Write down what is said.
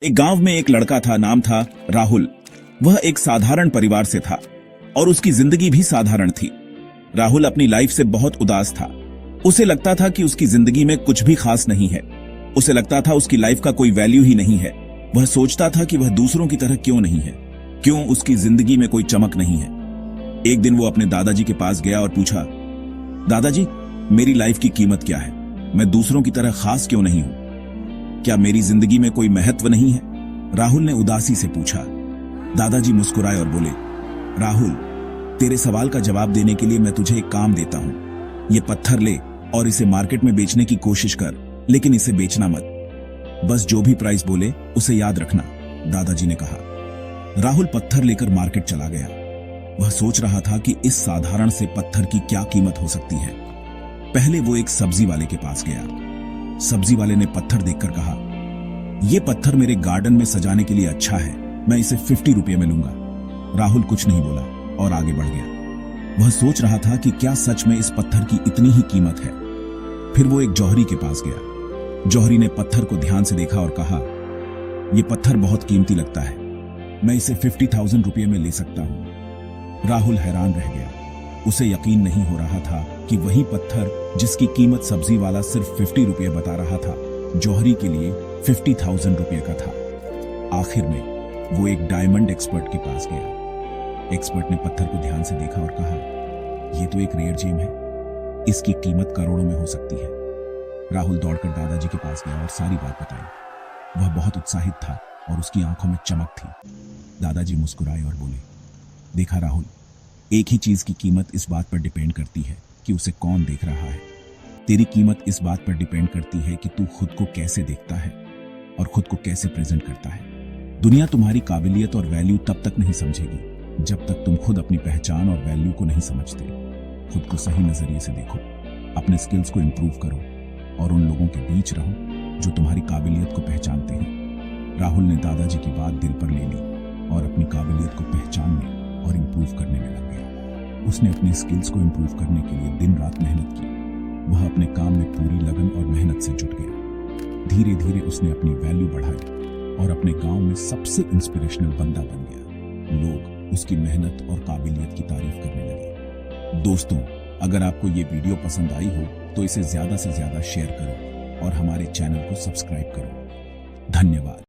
एक गांव में एक लड़का था, नाम था राहुल। वह एक साधारण परिवार से था और उसकी जिंदगी भी साधारण थी। राहुल अपनी लाइफ से बहुत उदास था। उसे लगता था कि उसकी जिंदगी में कुछ भी खास नहीं है। उसे लगता था उसकी लाइफ का कोई वैल्यू ही नहीं है। वह सोचता था कि वह दूसरों की तरह क्यों नहीं है, क्यों उसकी जिंदगी में कोई चमक नहीं है। एक दिन वो अपने दादाजी के पास गया और पूछा, दादाजी, मेरी लाइफ की कीमत क्या है? मैं दूसरों की तरह खास क्यों नहीं हूं? क्या मेरी जिंदगी में कोई महत्व नहीं है? राहुल ने उदासी से पूछा। दादाजी मुस्कुराए और बोले, राहुल, तेरे सवाल का जवाब देने के लिए मैं तुझे एक काम देता हूं। ये पत्थर ले और इसे मार्केट में बेचने की कोशिश कर, लेकिन इसे बेचना मत। बस जो भी प्राइस बोले उसे याद रखना, दादाजी ने कहा। राहुल पत्थर लेकर मार्केट चला गया। वह सोच रहा था कि इस साधारण से पत्थर की क्या कीमत हो सकती है। पहले वो एक सब्जी वाले के पास गया। सब्जी वाले ने पत्थर देखकर कहा, यह पत्थर मेरे गार्डन में सजाने के लिए अच्छा है, मैं इसे 50 रुपये में लूंगा। राहुल कुछ नहीं बोला और आगे बढ़ गया। वह सोच रहा था कि क्या सच में इस पत्थर की इतनी ही कीमत है। फिर वो एक जौहरी के पास गया। जौहरी ने पत्थर को ध्यान से देखा और कहा, यह पत्थर बहुत कीमती लगता है, मैं इसे 50,000 रुपये में ले सकता हूं। राहुल हैरान रह गया। उसे यकीन नहीं हो रहा था कि वही पत्थर जिसकी कीमत सब्जी वाला सिर्फ 50 रुपये बता रहा था, जौहरी के लिए 50,000 रुपये का था। आखिर में वो एक डायमंड एक्सपर्ट के पास गया। एक्सपर्ट ने पत्थर को ध्यान से देखा और कहा, यह तो एक रेयर जेम है, इसकी कीमत करोड़ों में हो सकती है। राहुल दौड़कर दादाजी के पास गया और सारी बात बताई। वह बहुत उत्साहित था और उसकी आंखों में चमक थी। दादाजी मुस्कुराए और बोले, देखा राहुल, एक ही चीज की कीमत इस बात पर डिपेंड करती है कि उसे कौन देख रहा है। तेरी कीमत इस बात पर डिपेंड करती है कि तू खुद को कैसे देखता है और खुद को कैसे प्रेजेंट करता है। दुनिया तुम्हारी काबिलियत और वैल्यू तब तक नहीं समझेगी जब तक तुम खुद अपनी पहचान और वैल्यू को नहीं समझते। खुद को सही नजरिए से देखो, अपने स्किल्स को इंप्रूव करो और उन लोगों के बीच रहो जो तुम्हारी काबिलियत को पहचानते हैं। राहुल ने दादाजी की बात दिल पर ले ली और अपनी काबिलियत को पहचानने और इंप्रूव करने में लग गया। उसने अपने स्किल्स को इंप्रूव करने के लिए दिन रात मेहनत की। वह अपने काम में पूरी लगन और मेहनत से जुट गया। धीरे धीरे उसने अपनी वैल्यू बढ़ाई और अपने गांव में सबसे इंस्पिरेशनल बंदा बन गया। लोग उसकी मेहनत और काबिलियत की तारीफ करने लगे। दोस्तों, अगर आपको ये वीडियो पसंद आई हो तो इसे ज्यादा से ज्यादा शेयर करो और हमारे चैनल को सब्सक्राइब करो। धन्यवाद।